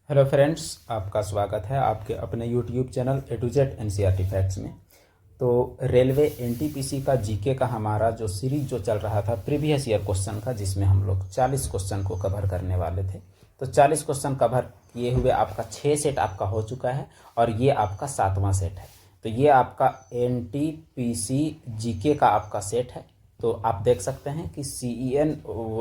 Hello friends, आपका स्वागत है आपके अपने YouTube channel A to Z NCERT facts में। तो रेलवे एनटीपीसी का जीके का हमारा जो सीरीज जो चल रहा था प्रीवियस ईयर क्वेश्चन का, जिसमें हम लोग 40 क्वेश्चन को कवर करने वाले थे। तो 40 क्वेश्चन कवर किए हुए आपका 6 सेट आपका हो चुका है और ये आपका 7वां सेट है। तो ये आपका एनटीपीसी जीके का आपका सेट है। तो आप देख सकते हैं कि CEN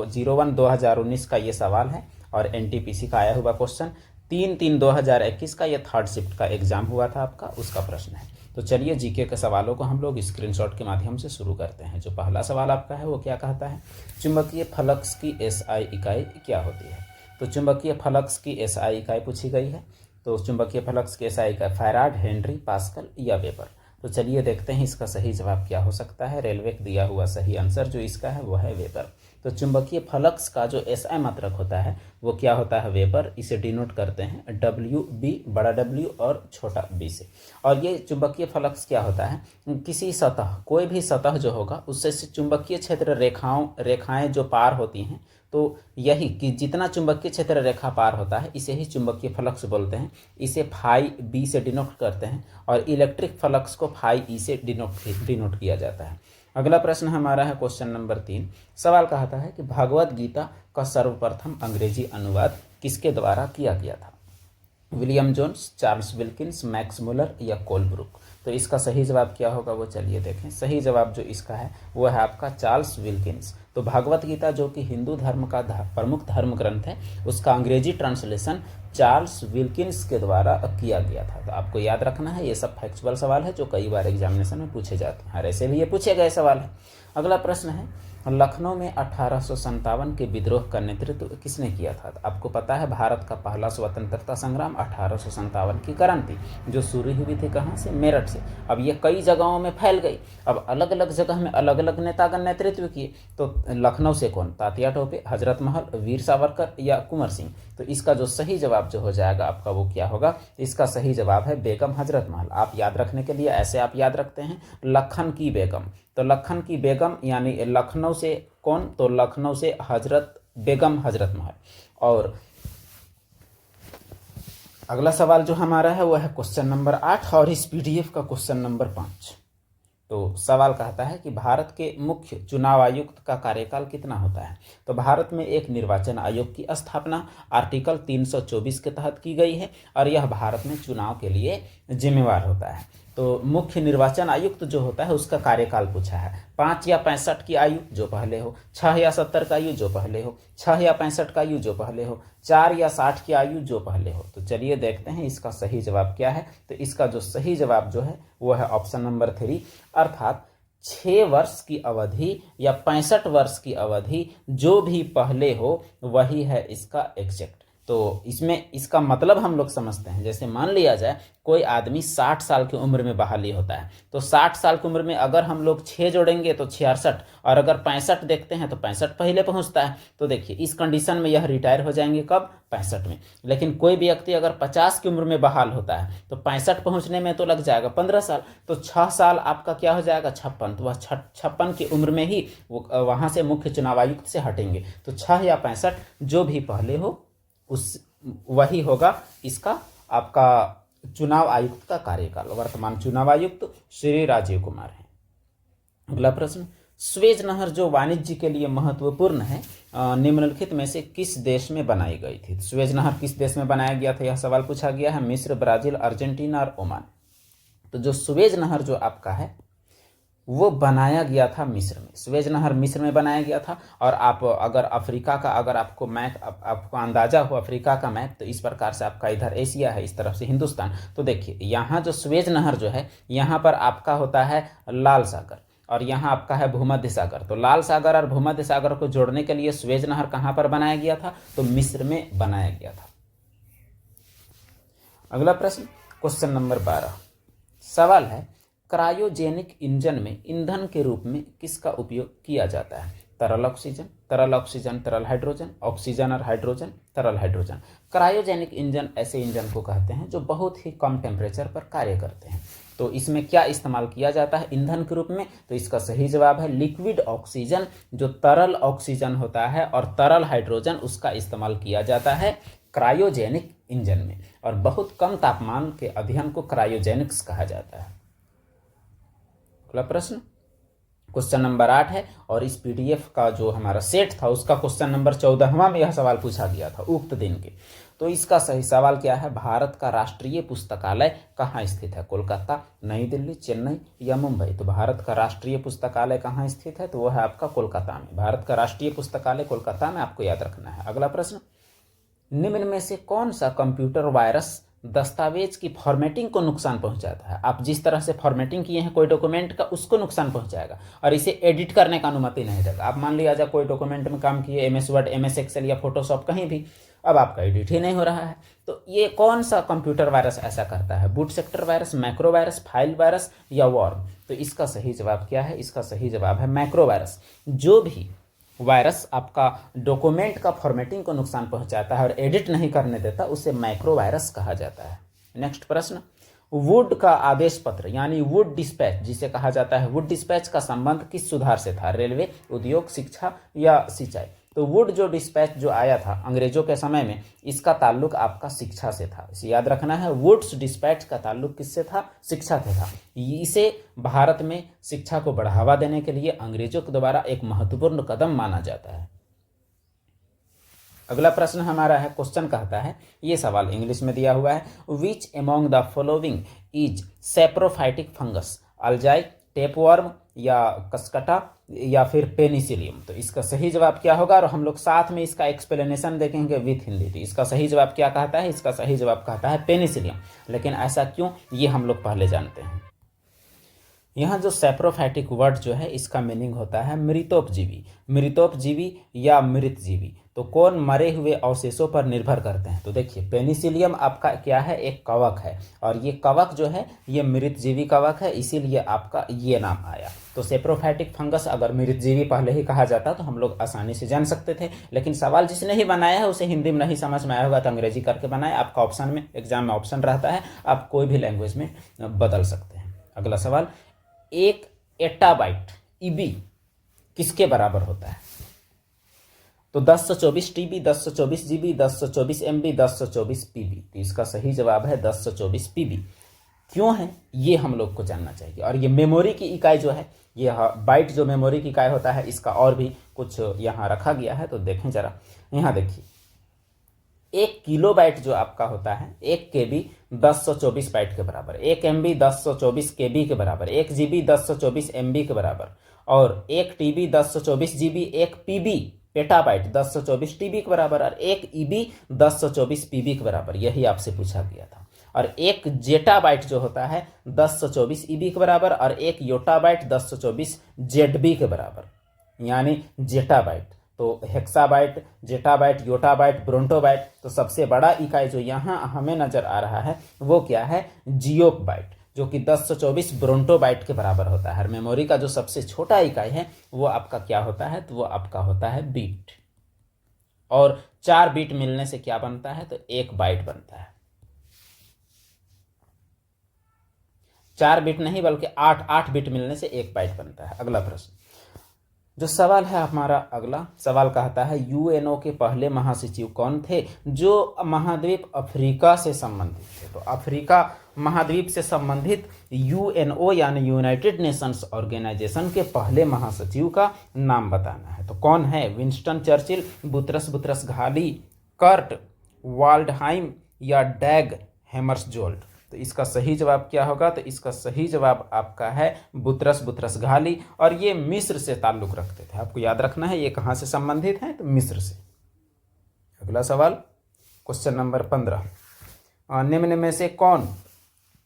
01/2019 का ये सवाल है और एनटीपीसी का आया हुआ क्वेश्चन 3/3/2021 का ये थर्ड शिफ्ट का एग्जाम हुआ था आपका, उसका प्रश्न है। तो चलिए जीके के सवालों को हम लोग स्क्रीनशॉट के माध्यम से शुरू करते हैं। जो पहला सवाल आपका है वो क्या कहता है, चुंबकीय फ्लक्स की SI इकाई क्या होती है। तो चुंबकीय फ्लक्स की SI इकाई पूछी गई है। तो चुंबकीय फ्लक्स की SI इकाई फैराड, हेनरी, पास्कल या वेबर। तो चलिए देखते हैं इसका सही जवाब क्या हो सकता है। रेलवे का दिया हुआ सही आंसर जो इसका है वो है वेबर। तो चुंबकीय फ्लक्स का जो SI मात्रक होता है वो क्या होता है, वेबर। इसे डिनोट करते हैं WB, बड़ा W और छोटा b से। और ये चुंबकीय फ्लक्स क्या होता है, किसी सतह, कोई भी सतह जो होगा उससे चुंबकीय क्षेत्र रेखाएं जो पार होती हैं, तो यही कि जितना चुंबकीय क्षेत्र रेखा पार होता है इसे ही चुंबकीय फ्लक्स बोलते हैं। इसे फाई B से डिनोट करते हैं और इलेक्ट्रिक फ्लक्स को फाई E से डिनोट किया जाता है। अगला प्रश्न हमारा है क्वेश्चन नंबर 3। सवाल कहता है कि भगवत गीता का सर्वप्रथम अंग्रेजी अनुवाद किसके द्वारा किया गया था। William Jones, Charles Wilkins, Max Muller या कोलब्रुक। तो इसका सही जवाब क्या होगा वो चलिए देखें। सही जवाब जो इसका है वो है आपका चार्ल्स विल्किंस। तो भगवत गीता जो कि हिंदू धर्म का प्रमुख धर्म ग्रंथ है, उसका अंग्रेजी ट्रांसलेशन चार्ल्स विल्किंस के द्वारा किया गया था। तो आपको याद रखना है, ये सब फैक्चुअल सवाल है जो कई बार एग्जामिनेशन में पूछे जाते हैं और ऐसे भी ये पूछे गए सवाल है। अगला प्रश्न है, लखनऊ में 1857 के विद्रोह का नेतृत्व किसने किया था। तो आपको पता है भारत का पहला स्वतंत्रता संग्राम 1857 की क्रांति जो शुरू हुई थी कहाँ से, मेरठ से। अब ये कई जगहों में फैल गई, अब अलग अलग जगह में अलग अलग नेतागण नेतृत्व किए। तो लखनऊ से कौन, तात्या टोपे, हजरत महल, वीर सावरकर या कुंवर सिंह। तो इसका जो सही जवाब जो हो जाएगा आपका वो क्या होगा, इसका सही जवाब है बेगम हजरत महल। आप याद रखने के लिए ऐसे आप याद रखते हैं लखन की बेगम। तो लखन की बेगम यानी लखनऊ से कौन, तो लखनऊ से हजरत बेगम हजरत महल। और अगला सवाल जो हमारा है वो है क्वेश्चन नंबर 8 और इस PDF का क्वेश्चन नंबर 5। तो सवाल कहता है कि भारत के मुख्य चुनाव आयुक्त का कार्यकाल कितना होता है। तो भारत में एक निर्वाचन आयोग की स्थापना आर्टिकल 324 के तहत की गई है और यह भारत में चुनाव के लिए जिम्मेवार होता है। तो मुख्य निर्वाचन आयुक्त जो होता है उसका कार्यकाल पूछा है, 5 या 65 की आयु जो पहले हो, 6 या 70 का आयु जो पहले हो, 6 या 65 का आयु जो पहले हो, 4 या 60 की आयु जो पहले हो। तो चलिए देखते हैं इसका सही जवाब क्या है। तो इसका जो सही जवाब जो है वो है ऑप्शन नंबर 3, अर्थात 6 वर्ष की अवधि या 65 वर्ष की अवधि जो भी पहले हो वही है इसका एग्जैक्ट। तो इसमें इसका मतलब हम लोग समझते हैं, जैसे मान लिया जाए कोई आदमी 60 साल की उम्र में बहाली होता है, तो 60 साल की उम्र में अगर हम लोग 6 जोड़ेंगे तो 66, और अगर 65 देखते हैं तो 65 पहले पहुंचता है। तो देखिए इस कंडीशन में यह रिटायर हो जाएंगे कब, 65 में। लेकिन कोई व्यक्ति अगर 50 की उम्र में बहाल होता है तो 65 पहुंचने में तो लग जाएगा 15 साल, तो 6 साल आपका क्या हो जाएगा, 56। तो वह 56 की उम्र में ही वो वहां से मुख्य चुनाव आयुक्त से हटेंगे। तो 6 या 65 जो भी पहले हो उस वही होगा इसका आपका चुनाव आयुक्त का कार्यकाल। वर्तमान चुनाव आयुक्त श्री राजीव कुमार हैं। अगला प्रश्न, स्वेज नहर जो वाणिज्य के लिए महत्वपूर्ण है निम्नलिखित में से किस देश में बनाई गई थी। स्वेज नहर किस देश में बनाया गया था, यह सवाल पूछा गया है। मिस्र, ब्राजील, अर्जेंटीना और ओमान। तो जो स्वेज नहर जो आपका है वो बनाया गया था मिस्र में। स्वेज नहर मिस्र में बनाया गया था। और आप अगर अफ्रीका का अगर आपको मैप आपको अंदाजा हो अफ्रीका का मैप, तो इस प्रकार से आपका इधर एशिया है, इस तरफ से हिंदुस्तान। तो देखिए यहाँ जो स्वेज नहर जो है यहाँ पर आपका होता है लाल सागर और यहाँ आपका है भूमध्य सागर। तो लाल सागर और भूमध्य सागर को जोड़ने के लिए स्वेज नहर कहाँ पर बनाया गया था, तो मिस्र में बनाया गया था। अगला प्रश्न क्वेश्चन नंबर 12। सवाल है, क्रायोजेनिक इंजन में ईंधन के रूप में किसका उपयोग किया जाता है। तरल ऑक्सीजन, तरल ऑक्सीजन, तरल हाइड्रोजन, ऑक्सीजन और हाइड्रोजन, तरल हाइड्रोजन। क्रायोजेनिक इंजन ऐसे इंजन को कहते हैं जो बहुत ही कम टेम्परेचर पर कार्य करते हैं। तो इसमें क्या इस्तेमाल किया जाता है ईंधन के रूप में, तो इसका सही जवाब है लिक्विड ऑक्सीजन। जो तरल ऑक्सीजन होता है और तरल हाइड्रोजन उसका इस्तेमाल किया जाता है क्रायोजेनिक इंजन में, और बहुत कम तापमान के अध्ययन को क्रायोजेनिक्स कहा जाता है। अगला प्रश्न क्वेश्चन नंबर 8 है, और इस पीडीएफ का जो हमारा सेट था उसका क्वेश्चन नंबर 14वां में यह सवाल पूछा गया था उक्त दिन के। तो इसका सही सवाल क्या है? भारत का राष्ट्रीय पुस्तकालय कहाँ स्थित है? कोलकाता, नई दिल्ली, चेन्नई या मुंबई? तो भारत का राष्ट्रीय पुस्तकालय कहाँ स्थित है? तो वह है आपका कोलकाता में। भारत का राष्ट्रीय पुस्तकालय कोलकाता में, आपको याद रखना है। अगला प्रश्न, निम्न में से कौन सा कंप्यूटर वायरस दस्तावेज की फॉर्मेटिंग को नुकसान पहुंचाता है? आप जिस तरह से फॉर्मेटिंग किए हैं कोई डॉक्यूमेंट का, उसको नुकसान पहुंचाएगा और इसे एडिट करने का अनुमति नहीं देगा। आप मान लिया जाए कोई डॉक्यूमेंट में काम किए, MS वर्ड, MS एक्सेल या फोटोशॉप, कहीं भी, अब आपका एडिट ही नहीं हो रहा है। तो ये कौन सा कंप्यूटर वायरस ऐसा करता है? Boot sector virus, macro virus, file virus या वॉर्म? तो इसका सही जवाब क्या है? इसका सही जवाब है मैक्रो वायरस। जो भी वायरस आपका डॉक्यूमेंट का फॉर्मेटिंग को नुकसान पहुंचाता है और एडिट नहीं करने देता, उसे मैक्रो वायरस कहा जाता है। नेक्स्ट प्रश्न, वुड का आदेश पत्र यानी वुड डिस्पैच जिसे कहा जाता है, वुड डिस्पैच का संबंध किस सुधार से था? रेलवे, उद्योग, शिक्षा या सिंचाई? तो वुड जो डिस्पैच जो आया था अंग्रेजों के समय में, इसका ताल्लुक आपका शिक्षा से था। इसे याद रखना है, वुड्स डिस्पैच का ताल्लुक किससे था? शिक्षा से था। इसे भारत में शिक्षा को बढ़ावा देने के लिए अंग्रेजों के द्वारा एक महत्वपूर्ण कदम माना जाता है। अगला प्रश्न हमारा है, क्वेश्चन कहता है, ये सवाल इंग्लिश में दिया हुआ है, which among the following is saprophytic fungus? Algae, tapeworm या कसकटा या फिर पेनिसिलियम? तो इसका सही जवाब क्या होगा? और हम लोग साथ में इसका एक्सप्लेनेशन देखेंगे विथ हिंदी। तो इसका सही जवाब क्या कहता है? इसका सही जवाब कहता है पेनिसिलियम। लेकिन ऐसा क्यों, ये हम लोग पहले जानते हैं। यहाँ जो सैप्रोफाइटिक वर्ड जो है, इसका मीनिंग होता है मृतोपजीवी, मृतोपजीवी या मृतजीवी। तो कौन मरे हुए अवशेषों पर निर्भर करते हैं? तो देखिए, पेनिसिलियम आपका क्या है? एक कवक है, और ये कवक जो है ये मृतजीवी कवक है, इसीलिए आपका ये नाम आया। तो सैप्रोफाइटिक फंगस अगर मृतजीवी पहले ही कहा जाता तो हम लोग आसानी से जान सकते थे। लेकिन सवाल जिसने ही बनाया है उसे हिंदी में नहीं समझ में आया होगा तो अंग्रेजी करके बनाया। आपका ऑप्शन में, एग्जाम में ऑप्शन रहता है, आप कोई भी लैंग्वेज में बदल सकते हैं। अगला सवाल, एक एटाबाइट ईबी किसके बराबर होता है? तो 1024 TB, 1024 GB, 1024 MB, 1024 PB। तो इसका सही जवाब है 1024 PB। क्यों है ये हम लोग को जानना चाहिए। और ये मेमोरी की इकाई जो है, ये बाइट जो मेमोरी की इकाई होता है, इसका और भी कुछ यहाँ रखा गया है। तो देखें जरा, यहाँ देखिए, 1 किलोबाइट जो आपका होता है, 1 KB 1024 बाइट के बराबर, 1 MB 1024 KB के बराबर, 1 GB 1024 MB के बराबर, और 1 TB 1024 GB, 1 PB petabyte 1024 TB के बराबर, और 1 EB 1024 PB के बराबर। यही आपसे पूछा गया था। और 1 जेटाबाइट जो होता है 1024 EB के बराबर, और 1 योटाबाइट 1024 ZB के बराबर, यानी जेटाबाइट। तो हेक्साबाइट, जेटाबाइट, योटाबाइट, ब्रोंटोबाइट। तो सबसे बड़ा इकाई जो यहाँ हमें नजर आ रहा है वो क्या है? जियोबाइट, जो कि 1024 ब्रोंटोबाइट के बराबर होता है। मेमोरी का जो सबसे छोटा इकाई है वो आपका क्या होता है? तो वो आपका होता है बीट। और 4 बीट मिलने से क्या बनता है? तो 1 बाइट बनता है। 4 बिट नहीं बल्कि 8 बिट मिलने से 1 बाइट बनता है। अगला प्रश्न जो सवाल है हमारा, अगला सवाल कहता है, यूएनओ के पहले महासचिव कौन थे जो महाद्वीप अफ्रीका से संबंधित थे? तो अफ्रीका महाद्वीप से संबंधित यूएनओ यानी यूनाइटेड नेशंस ऑर्गेनाइजेशन के पहले महासचिव का नाम बताना है। तो कौन है? Winston Churchill, Boutros Boutros Ghali, Kurt Waldheim या डैग हैमर्सजोल्ड? तो इसका सही जवाब क्या होगा? तो इसका सही जवाब आपका है बुतरस बुतरस घाली, और ये मिस्र से ताल्लुक रखते थे। आपको याद रखना है ये कहाँ से संबंधित है? तो मिस्र से। अगला सवाल, क्वेश्चन नंबर 15, निम्न में से कौन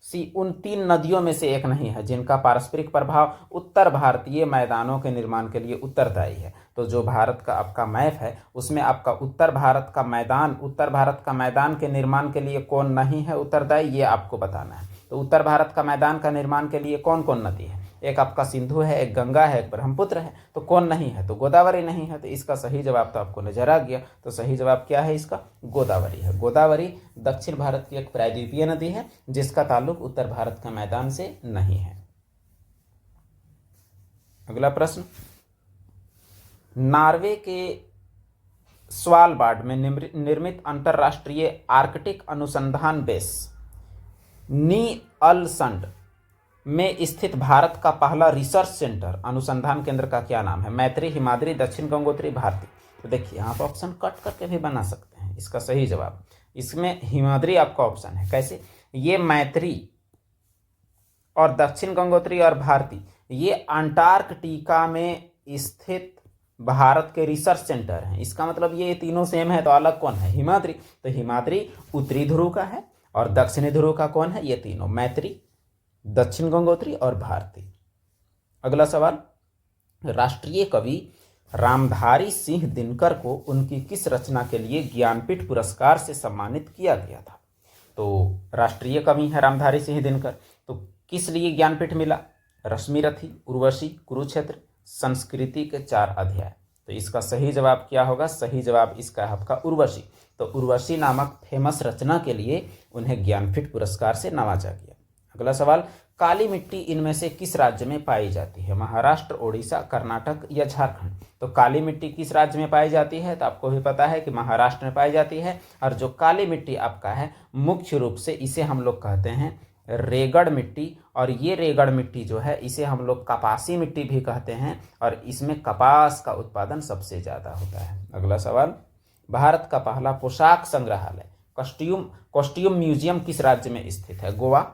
सी उन 3 नदियों में से एक नहीं है जिनका पारस्परिक प्रभाव उत्तर भारतीय मैदानों के निर्माण के लिए उत्तरदायी है? तो जो भारत का आपका मैप है उसमें आपका उत्तर भारत का मैदान के निर्माण के लिए कौन नहीं है उत्तरदायी, ये आपको बताना है। तो उत्तर भारत का मैदान का निर्माण के लिए कौन कौन नदी है? एक आपका सिंधु है, एक गंगा है, एक ब्रह्मपुत्र है। तो कौन नहीं है? तो गोदावरी नहीं है। तो इसका सही जवाब तो आपको नजर आ गया। तो सही जवाब क्या है इसका? गोदावरी है। गोदावरी दक्षिण भारत की एक प्रायद्वीपीय नदी है जिसका ताल्लुक उत्तर भारत के मैदान से नहीं है। अगला प्रश्न, नॉर्वे के स्वालबार्ड में निर्मित अंतर्राष्ट्रीय आर्कटिक अनुसंधान बेस नीअलसंड में स्थित भारत का पहला रिसर्च सेंटर अनुसंधान केंद्र का क्या नाम है? मैत्री, हिमाद्री, दक्षिण गंगोत्री, भारती। तो देखिए आप ऑप्शन कट करके भी बना सकते हैं। इसका सही जवाब इसमें हिमाद्री आपका ऑप्शन है। कैसे? ये मैत्री और दक्षिण गंगोत्री और भारती ये अंटार्कटिका में स्थित भारत के रिसर्च सेंटर हैं। इसका मतलब ये तीनों सेम है, तो अलग कौन है? हिमाद्री। तो हिमाद्री उत्तरी ध्रुव का है और दक्षिणी ध्रुव का कौन है? ये तीनों, मैत्री, दक्षिण गंगोत्री और भारती। अगला सवाल, राष्ट्रीय कवि रामधारी सिंह दिनकर को उनकी किस रचना के लिए ज्ञानपीठ पुरस्कार से सम्मानित किया गया था? तो राष्ट्रीय कवि है रामधारी सिंह दिनकर, तो किस लिए ज्ञानपीठ मिला? रश्मिरथी, उर्वशी, कुरुक्षेत्र, संस्कृति के 4 अध्याय। तो इसका सही जवाब क्या होगा? सही जवाब इसका है आपका उर्वशी। तो उर्वशी नामक फेमस रचना के लिए उन्हें ज्ञानपीठ पुरस्कार से नवाजा गया। अगला सवाल, काली मिट्टी इनमें से किस राज्य में पाई जाती है? महाराष्ट्र, ओडिशा, कर्नाटक या झारखंड? तो काली मिट्टी किस राज्य में पाई जाती है? तो आपको भी पता है कि महाराष्ट्र में पाई जाती है। और जो काली मिट्टी आपका है मुख्य रूप से इसे हम लोग कहते हैं रेगड़ मिट्टी, और ये रेगड़ मिट्टी जो है इसे हम लोग कपासी मिट्टी भी कहते हैं, और इसमें कपास का उत्पादन सबसे ज़्यादा होता है। अगला सवाल, भारत का पहला पोशाक संग्रहालय कॉस्ट्यूम म्यूजियम किस राज्य में स्थित है? गोवा,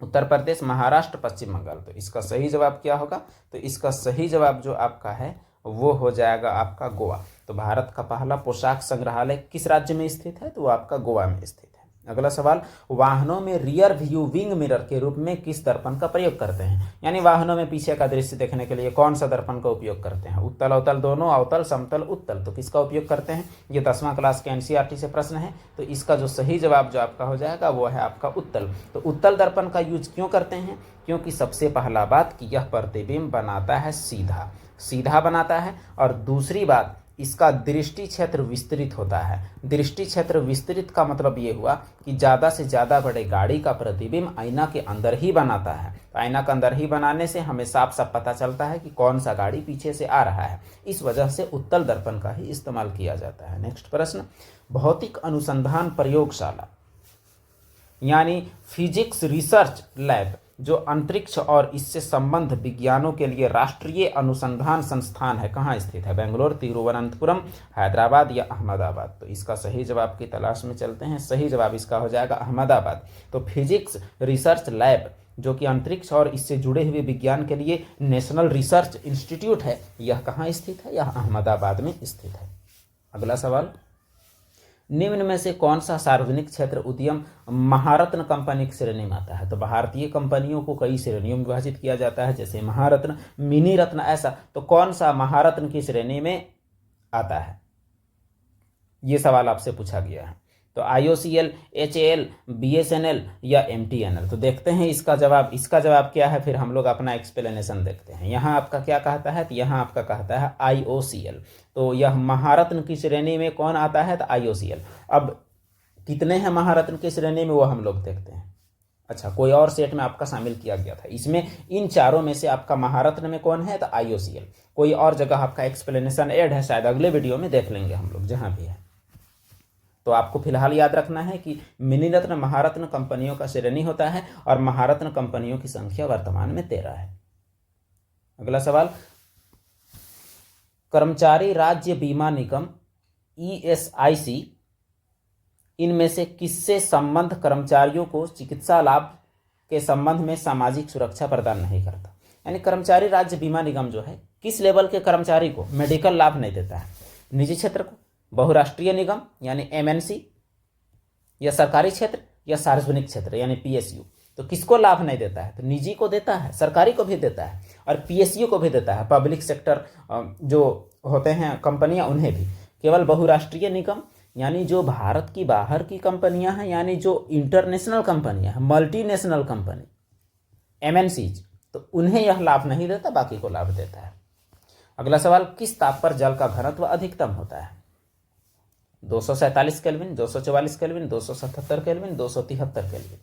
उत्तर प्रदेश, महाराष्ट्र, पश्चिम बंगाल। तो इसका सही जवाब क्या होगा? तो इसका सही जवाब जो आपका है वो हो जाएगा आपका गोवा। तो भारत का पहला पोशाक संग्रहालय किस राज्य में स्थित है? तो वो आपका गोवा में स्थित है। अगला सवाल, वाहनों में रियर व्यू विंग मिरर के रूप में किस दर्पण का प्रयोग करते हैं? यानी वाहनों में पीछे का दृश्य देखने के लिए कौन सा दर्पण का उपयोग करते हैं? उत्तल, अवतल दोनों, अवतल, समतल, उत्तल। तो किसका उपयोग करते हैं? ये 10वां क्लास के एनसीईआरटी से प्रश्न है। तो इसका जो सही जवाब जो आपका हो जाएगा वो है आपका उत्तल। तो उत्तल दर्पण का यूज क्यों करते हैं? क्योंकि सबसे पहला बात कि यह प्रतिबिंब बनाता है सीधा बनाता है, और दूसरी बात इसका दृष्टि क्षेत्र विस्तृत होता है। दृष्टि क्षेत्र विस्तृत का मतलब ये हुआ कि ज़्यादा से ज़्यादा बड़े गाड़ी का प्रतिबिंब आईना के अंदर ही बनाता है। तो आईना के अंदर ही बनाने से हमें साफ साफ पता चलता है कि कौन सा गाड़ी पीछे से आ रहा है। इस वजह से उत्तल दर्पण का ही इस्तेमाल किया जाता है। नेक्स्ट प्रश्न, भौतिक अनुसंधान प्रयोगशाला यानी फिजिक्स रिसर्च लैब जो अंतरिक्ष और इससे संबंध विज्ञानों के लिए राष्ट्रीय अनुसंधान संस्थान है, कहाँ स्थित है? बेंगलोर, तिरुवनंतपुरम, हैदराबाद या अहमदाबाद? तो इसका सही जवाब की तलाश में चलते हैं। सही जवाब इसका हो जाएगा अहमदाबाद। तो फिजिक्स रिसर्च लैब जो कि अंतरिक्ष और इससे जुड़े हुए विज्ञान के लिए नेशनल रिसर्च इंस्टीट्यूट है, यह कहाँ स्थित है? यह अहमदाबाद में स्थित है। अगला सवाल, निम्न में से कौन सा सार्वजनिक क्षेत्र उद्यम महारत्न कंपनी की श्रेणी में आता है? तो भारतीय कंपनियों को कई श्रेणियों में विभाजित किया जाता है, जैसे महारत्न, मिनी रत्न, ऐसा। तो कौन सा महारत्न की श्रेणी में आता है? ये सवाल आपसे पूछा गया है। तो IOCL, HAL, BSNL या MTNL? तो देखते हैं इसका जवाब क्या है, फिर हम लोग अपना एक्सप्लेनेशन देखते हैं। यहाँ आपका क्या कहता है? तो यहाँ आपका कहता है IOCL। तो यह महारत्न की श्रेणी में कौन आता है? तो IOCL। अब कितने हैं महारत्न की श्रेणी में वो हम लोग देखते हैं। अच्छा, कोई और सेट में आपका शामिल किया गया था, इसमें इन चारों में से आपका महारत्न में कौन है? तो IOCL। कोई और जगह आपका एक्सप्लेनेशन ऐड है, शायद अगले वीडियो में देख लेंगे हम लोग, जहाँ भी है। तो आपको फिलहाल याद रखना है कि मिनी रत्न महारत्न कंपनियों का श्रेणी होता है और महारत्न कंपनियों की संख्या वर्तमान में 13 है। अगला सवाल, कर्मचारी राज्य बीमा निगम ESIC इनमें से किससे संबंध कर्मचारियों को चिकित्सा लाभ के संबंध में सामाजिक सुरक्षा प्रदान नहीं करता? यानी कर्मचारी राज्य बीमा निगम जो है किस लेवल के कर्मचारी को मेडिकल लाभ नहीं देता है? निजी क्षेत्र को, बहुराष्ट्रीय निगम यानी MNC, या सरकारी क्षेत्र या सार्वजनिक क्षेत्र यानी PSU? तो किसको लाभ नहीं देता है? तो निजी को देता है, सरकारी को भी देता है और PSU को भी देता है, पब्लिक सेक्टर जो होते हैं कंपनियां उन्हें भी। केवल बहुराष्ट्रीय निगम यानी जो भारत की बाहर की कंपनियां हैं, यानी जो इंटरनेशनल कंपनियां हैं, मल्टीनेशनल कंपनी MNCs, तो उन्हें यह लाभ नहीं देता, बाकी को लाभ देता है। अगला सवाल, किस ताप पर जल का घनत्व अधिकतम होता है? 247 केल्विन, 244 केल्विन, 277 केल्विन, 273 केल्विन?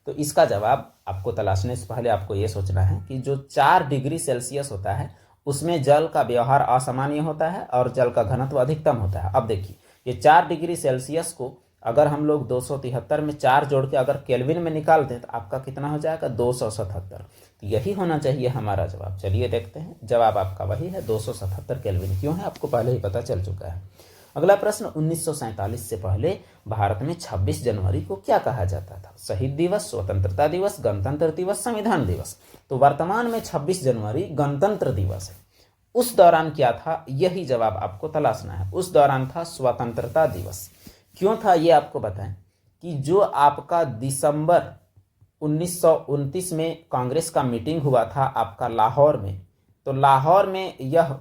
तो इसका जवाब आपको तलाशने से पहले आपको ये सोचना है कि जो 4 डिग्री सेल्सियस होता है उसमें जल का व्यवहार असामान्य होता है और जल का घनत्व अधिकतम होता है। अब देखिए, ये 4 डिग्री सेल्सियस को अगर हम लोग 273 में 4 जोड़ के अगर केल्विन में निकाल दें तो आपका कितना हो जाएगा, 277। तो यही होना चाहिए हमारा जवाब। चलिए देखते हैं, जवाब आपका वही है, 277 केल्विन। क्यों है आपको पहले ही पता चल चुका है। अगला प्रश्न, 1947 से पहले भारत में 26 जनवरी को क्या कहा जाता था? शहीद दिवस, स्वतंत्रता दिवस, गणतंत्र दिवस, संविधान दिवस। तो वर्तमान में 26 जनवरी गणतंत्र दिवस है। उस दौरान क्या था, यही जवाब आपको तलाशना है। उस दौरान था स्वतंत्रता दिवस। क्यों था ये आपको बताएं कि जो आपका दिसंबर 1929 में कांग्रेस का मीटिंग हुआ था आपका लाहौर में, तो लाहौर में यह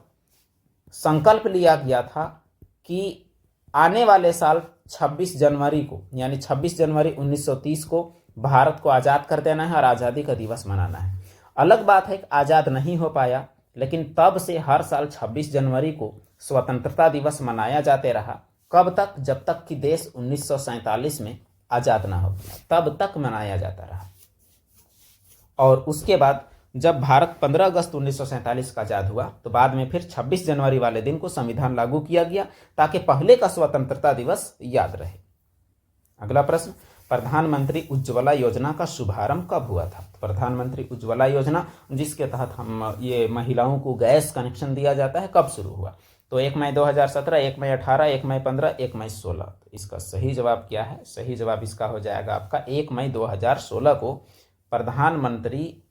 संकल्प लिया गया था कि आने वाले साल 26 जनवरी को, यानी 26 जनवरी 1930 को भारत को आज़ाद कर देना है और आज़ादी का दिवस मनाना है। अलग बात है कि आज़ाद नहीं हो पाया, लेकिन तब से हर साल 26 जनवरी को स्वतंत्रता दिवस मनाया जाते रहा। कब तक? जब तक कि देश 1947 में आज़ाद ना हो गया, तब तक मनाया जाता रहा। और उसके बाद जब भारत 15 अगस्त 1947 का आज़ाद हुआ तो बाद में फिर 26 जनवरी वाले दिन को संविधान लागू किया गया ताकि पहले का स्वतंत्रता दिवस याद रहे। अगला प्रश्न, प्रधानमंत्री उज्ज्वला योजना का शुभारंभ कब हुआ था? प्रधानमंत्री उज्ज्वला योजना, जिसके तहत हम ये महिलाओं को गैस कनेक्शन दिया जाता है, कब शुरू हुआ? तो 1 मई 2017, 1 मई 18, 1 मई 15, 1 मई 16। तो इसका सही जवाब क्या है? सही जवाब इसका हो जाएगा आपका 1 मई 2016 को प्रधानमंत्री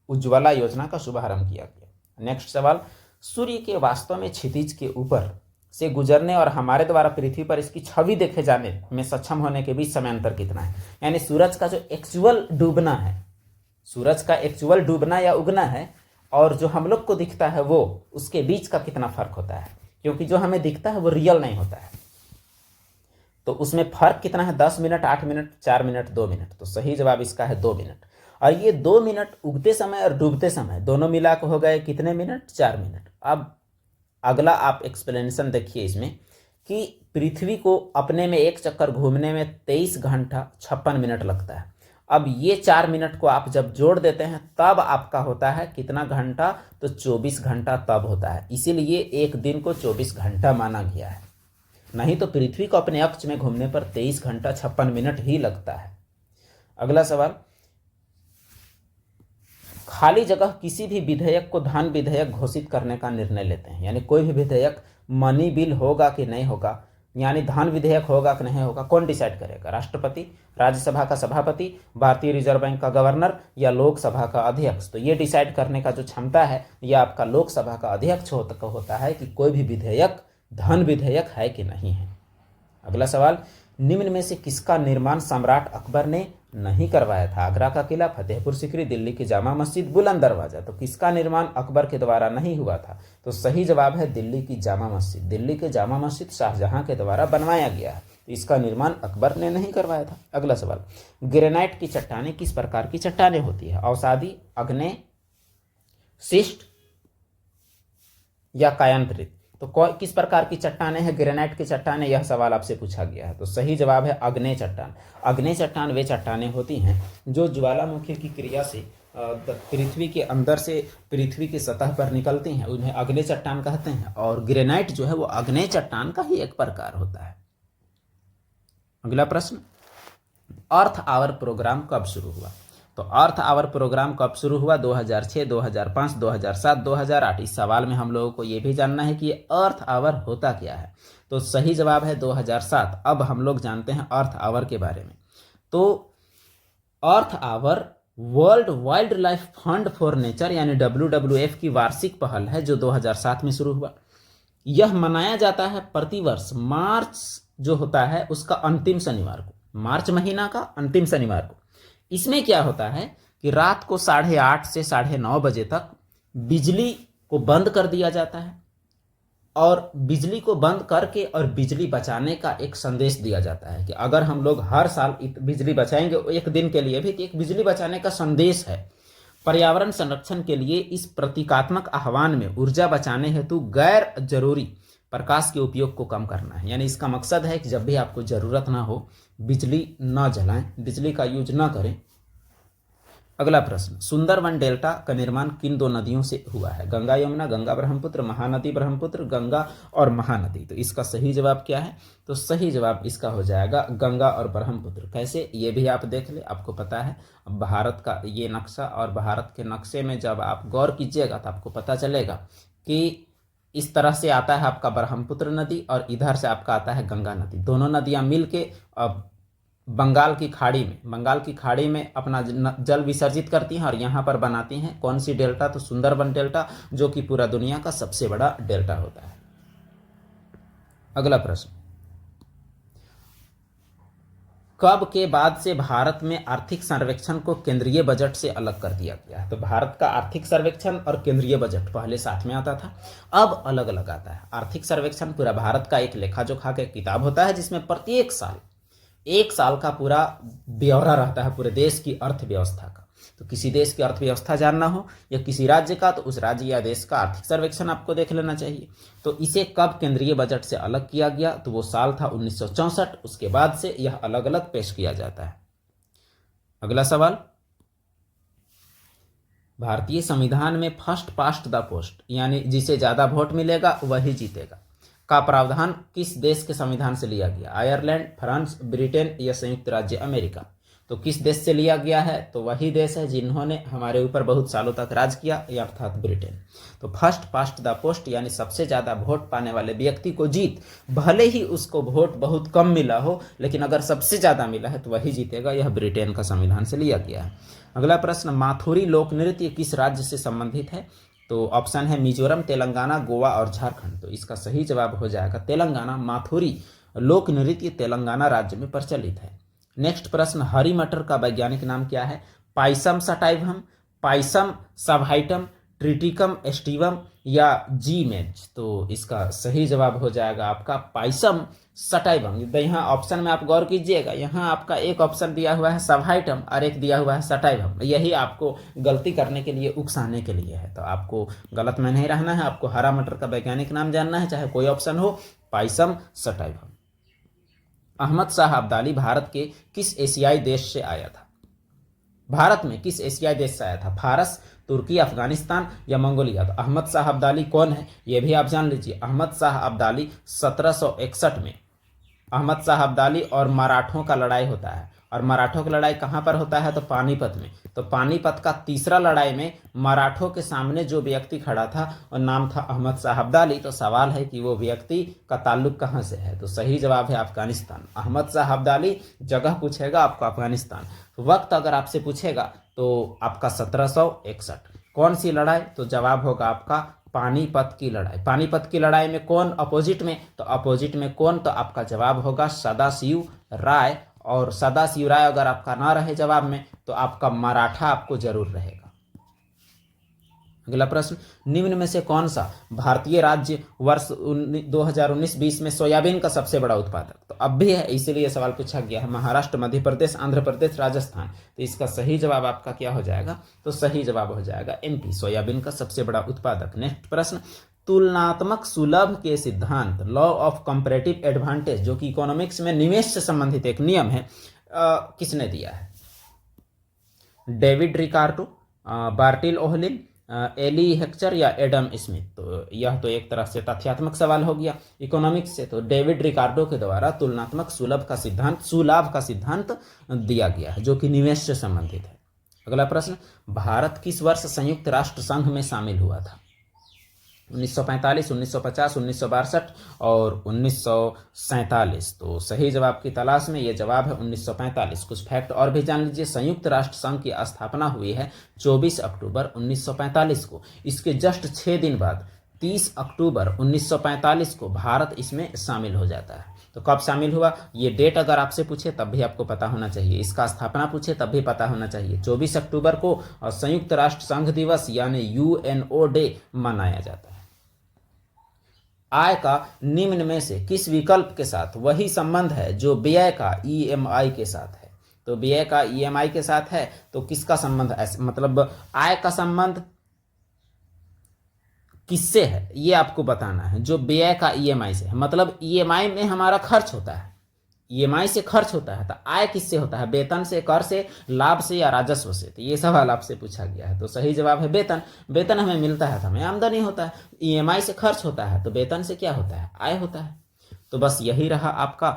उज्ज्वला योजना का शुभारंभ किया गया। नेक्स्ट सवाल, सूर्य के वास्तव में क्षितिज के ऊपर से गुजरने और हमारे द्वारा पृथ्वी पर इसकी छवि देखे जाने में सक्षम होने के बीच समय अंतर कितना है? यानी सूरज का जो एक्चुअल डूबना है, सूरज का एक्चुअल डूबना या उगना है और जो हम लोग को दिखता है वो, उसके बीच का कितना फर्क होता है? क्योंकि जो हमें दिखता है वो रियल नहीं होता है, तो उसमें फर्क कितना है? 10 मिनट, 8 मिनट, 4 मिनट, 2 मिनट। तो सही जवाब इसका है 2 मिनट। और ये 2 मिनट उगते समय और डूबते समय दोनों मिला के हो गए कितने मिनट? 4 मिनट। अब अगला आप एक्सप्लेनेशन देखिए इसमें कि पृथ्वी को अपने में एक चक्कर घूमने में 23 घंटा 56 मिनट लगता है। अब ये 4 मिनट को आप जब जोड़ देते हैं तब आपका होता है कितना घंटा? तो 24 घंटा तब होता है। इसीलिए एक दिन को 24 घंटा माना गया है, नहीं तो पृथ्वी को अपने अक्ष में घूमने पर 23 घंटा 56 मिनट ही लगता है। अगला सवाल, खाली जगह किसी भी विधेयक को धन विधेयक घोषित करने का निर्णय लेते हैं। यानी कोई भी विधेयक मनी बिल होगा कि नहीं होगा, यानी धन विधेयक होगा कि नहीं होगा, कौन डिसाइड करेगा? राष्ट्रपति, राज्यसभा का सभापति, भारतीय रिजर्व बैंक का गवर्नर या लोकसभा का अध्यक्ष? तो ये डिसाइड करने का जो क्षमता है यह आपका लोकसभा का अध्यक्ष होता है कि कोई भी विधेयक धन विधेयक है कि नहीं है। अगला सवाल, निम्न में से किसका निर्माण सम्राट अकबर ने नहीं करवाया था? आगरा का किला, फतेहपुर सीकरी, दिल्ली की जामा मस्जिद, बुलंद दरवाजा। तो किसका निर्माण अकबर के द्वारा नहीं हुआ था? तो सही जवाब है दिल्ली की जामा मस्जिद। दिल्ली के जामा मस्जिद शाहजहां के द्वारा बनवाया गया है, तो इसका निर्माण अकबर ने नहीं करवाया था। अगला सवाल, ग्रेनाइट की चट्टानें किस प्रकार की चट्टानें होती है? अवसादी, आग्नेय, शिष्ट या कायांतरित? तो किस प्रकार की चट्टानें हैं ग्रेनाइट की चट्टानें? यह सवाल आपसे पूछा गया है। तो सही जवाब है आग्नेय चट्टान। आग्नेय चट्टान वे चट्टानें होती हैं जो ज्वालामुखी की क्रिया से पृथ्वी के अंदर से पृथ्वी की सतह पर निकलती हैं, उन्हें आग्नेय चट्टान कहते हैं। और ग्रेनाइट जो है वो आग्नेय चट्टान का ही एक प्रकार होता है। अगला प्रश्न, अर्थ आवर प्रोग्राम कब शुरू हुआ? तो अर्थ आवर प्रोग्राम कब शुरू हुआ? 2006, 2005, 2007, 2008। इस सवाल में हम लोगों को ये भी जानना है कि ये अर्थ आवर होता क्या है। तो सही जवाब है 2007। अब हम लोग जानते हैं अर्थ आवर के बारे में। तो Earth Hour World Wildlife Fund for Nature यानी WWF की वार्षिक पहल है जो 2007 में शुरू हुआ। यह मनाया जाता है प्रतिवर्ष मार्च जो होता है उसका अंतिम शनिवार को, मार्च महीना का अंतिम शनिवार को। इसमें क्या होता है कि रात को 8:30 से 9:30 बजे तक बिजली को बंद कर दिया जाता है और बिजली को बंद करके और बिजली बचाने का एक संदेश दिया जाता है कि अगर हम लोग हर साल बिजली बचाएंगे एक दिन के लिए भी, तो एक बिजली बचाने का संदेश है। पर्यावरण संरक्षण के लिए इस प्रतीकात्मक आह्वान में ऊर्जा बचाने हेतु गैर जरूरी प्रकाश के उपयोग को कम करना है। यानी इसका मकसद है कि जब भी आपको ज़रूरत ना हो बिजली ना जलाएं, बिजली का यूज ना करें। अगला प्रश्न, सुंदरवन डेल्टा का निर्माण किन दो नदियों से हुआ है? गंगा यमुना, गंगा ब्रह्मपुत्र, महानदी ब्रह्मपुत्र, गंगा और महानदी। तो इसका सही जवाब क्या है? तो सही जवाब इसका हो जाएगा गंगा और ब्रह्मपुत्र। कैसे, ये भी आप देख ले, आपको पता है भारत का ये नक्शा, और भारत के नक्शे में जब आप गौर कीजिएगा तो आपको पता चलेगा कि इस तरह से आता है आपका ब्रह्मपुत्र नदी और इधर से आपका आता है गंगा नदी। दोनों नदियां मिलके बंगाल की खाड़ी में अपना जल विसर्जित करती हैं और यहाँ पर बनाती हैं कौन सी डेल्टा? तो सुंदरबन डेल्टा, जो कि पूरा दुनिया का सबसे बड़ा डेल्टा होता है। अगला प्रश्न, कब के बाद से भारत में आर्थिक सर्वेक्षण को केंद्रीय बजट से अलग कर दिया गया है? तो भारत का आर्थिक सर्वेक्षण और केंद्रीय बजट पहले साथ में आता था, अब अलग अलग आता है। आर्थिक सर्वेक्षण पूरा भारत का एक लेखा जोखा का किताब होता है, जिसमें प्रत्येक साल एक साल का पूरा ब्यौरा रहता है पूरे देश की अर्थव्यवस्था का। तो किसी देश की अर्थव्यवस्था जानना हो या किसी राज्य का, तो उस राज्य या देश का आर्थिक सर्वेक्षण आपको देख लेना चाहिए। तो इसे कब केंद्रीय बजट से अलग किया गया? तो वो साल था 1964। उसके बाद से यह अलग अलग पेश किया जाता है। अगला सवाल, भारतीय संविधान में फर्स्ट पास्ट द पोस्ट, यानी जिसे ज्यादा वोट मिलेगा वही जीतेगा, का प्रावधान किस देश के संविधान से लिया गया? आयरलैंड, फ्रांस, ब्रिटेन या संयुक्त राज्य अमेरिका। तो किस देश से लिया गया है? तो वही देश है जिन्होंने हमारे ऊपर बहुत सालों तक राज किया, अर्थात ब्रिटेन। तो फर्स्ट पास्ट द पोस्ट, यानी सबसे ज्यादा वोट पाने वाले व्यक्ति को जीत, भले ही उसको वोट बहुत कम मिला हो, लेकिन अगर सबसे ज्यादा मिला है तो वही जीतेगा। यह ब्रिटेन का संविधान से लिया गया है। अगला प्रश्न, माथुरी लोक नृत्य किस राज्य से संबंधित है? तो ऑप्शन है मिजोरम, तेलंगाना, गोवा और झारखंड। तो इसका सही जवाब हो जाएगा तेलंगाना। माथुरी लोक नृत्य तेलंगाना राज्य में प्रचलित है। नेक्स्ट प्रश्न, हरी मटर का वैज्ञानिक नाम क्या है? Pisum sativum, Pisum sativum, Triticum aestivum या जीमेज। तो इसका सही जवाब हो जाएगा आपका पाइसम सटाइवम। यहाँ ऑप्शन में आप गौर कीजिएगा, यहाँ आपका एक ऑप्शन दिया हुआ है सभाइटम और एक दिया हुआ है सटाइवम। यही आपको गलती करने के लिए, उकसाने के लिए है। तो आपको गलत में नहीं रहना है, आपको हरा मटर का वैज्ञानिक नाम जानना है, चाहे कोई ऑप्शन हो, पाइसम सटाइवम। अहमद शाह अब्दाली भारत के किस एशियाई देश से आया था? भारत में किस एशियाई देश से आया था? फारस, तुर्की, अफगानिस्तान या मंगोलिया। तो अहमद शाह अब्दाली कौन है ये भी आप जान लीजिए। अहमद शाह अब्दाली 1761 में अहमद शाह अब्दाली और मराठों का लड़ाई होता है, और मराठों की लड़ाई कहाँ पर होता है? तो पानीपत में। तो पानीपत का तीसरा लड़ाई में मराठों के सामने जो व्यक्ति खड़ा था और नाम था अहमद शाह अब्दाली। तो सवाल है कि वो व्यक्ति का ताल्लुक कहाँ से है? तो सही जवाब है अफगानिस्तान। अहमद शाह अब्दाली, जगह पूछेगा आपको अफगानिस्तान, वक्त अगर आपसे पूछेगा तो आपका 1761। कौन सी लड़ाई? तो जवाब होगा आपका पानीपत की लड़ाई। पानीपत की लड़ाई में कौन अपोजिट में? तो अपोजिट में कौन? तो आपका जवाब होगा सदाशिव राय। और सदाशिव राय अगर आपका ना रहे जवाब में तो आपका मराठा आपको जरूर रहेगा। अगला प्रश्न, निम्न में से कौन सा भारतीय राज्य वर्ष 2019-20 में सोयाबीन का सबसे बड़ा उत्पादक? तो अब भी है, इसीलिए सवाल पूछा गया है। महाराष्ट्र, मध्य प्रदेश, आंध्र प्रदेश, राजस्थान। तो इसका सही जवाब आपका क्या हो जाएगा? तो सही जवाब हो जाएगा एमपी, सोयाबीन का सबसे बड़ा उत्पादक। नेक्स्ट प्रश्न, तुलनात्मक सुलभ के सिद्धांत, लॉ ऑफ कंपैरेटिव एडवांटेज, जो कि इकोनॉमिक्स में निवेश से संबंधित एक नियम है, किसने दिया है? डेविड रिकार्डो, बार्टिल ओहलिन, एली हेक्चर या एडम स्मिथ। तो यह तो एक तरह से तथ्यात्मक सवाल हो गया इकोनॉमिक्स से। तो डेविड रिकार्डो के द्वारा तुलनात्मक सुलभ का सिद्धांत दिया गया है, जो कि निवेश से संबंधित है। अगला प्रश्न, भारत किस वर्ष संयुक्त राष्ट्र संघ में शामिल हुआ था? 1945, 1950, 1962 और 1947। तो सही जवाब की तलाश में ये जवाब है 1945। कुछ फैक्ट और भी जान लीजिए। संयुक्त राष्ट्र संघ की स्थापना हुई है 24 अक्टूबर 1945 को। इसके जस्ट 6 दिन बाद 30 अक्टूबर 1945 को भारत इसमें शामिल हो जाता है। तो कब शामिल हुआ ये डेट अगर आपसे पूछे तब भी आपको पता होना चाहिए, इसका स्थापना पूछे तब भी पता होना चाहिए। 24 अक्टूबर को संयुक्त राष्ट्र संघ दिवस यानी यूएनओ डे मनाया जाता है। आय का निम्न में से किस विकल्प के साथ वही संबंध है जो व्यय का ईएमआई के साथ है? तो व्यय का ईएमआई के साथ है तो किसका संबंध मतलब आय का संबंध किससे है ये आपको बताना है। जो व्यय का ईएमआई से है, मतलब ईएमआई में हमारा खर्च होता है, ईएमआई से खर्च होता है, तो आय किससे होता है? वेतन से, कर से, लाभ से या राजस्व से? तो ये सवाल आपसे पूछा गया है, तो सही जवाब है वेतन। वेतन हमें मिलता है तो हमें आमदनी होता है। ईएमआई से खर्च होता है तो वेतन से क्या होता है? आय होता है। तो बस यही रहा आपका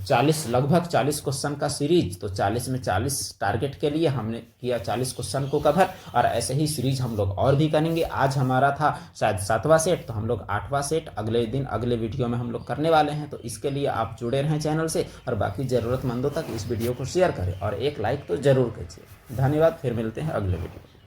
40, लगभग 40 क्वेश्चन का सीरीज। तो 40 में 40 टारगेट के लिए हमने किया 40 क्वेश्चन को कवर, और ऐसे ही सीरीज हम लोग और भी करेंगे। आज हमारा था शायद 7वां सेट, तो हम लोग 8वां सेट अगले दिन अगले वीडियो में हम लोग करने वाले हैं। तो इसके लिए आप जुड़े रहें चैनल से, और बाकी ज़रूरतमंदों तक इस वीडियो को शेयर करें और एक लाइक तो ज़रूर कीजिए। धन्यवाद, फिर मिलते हैं अगले वीडियो।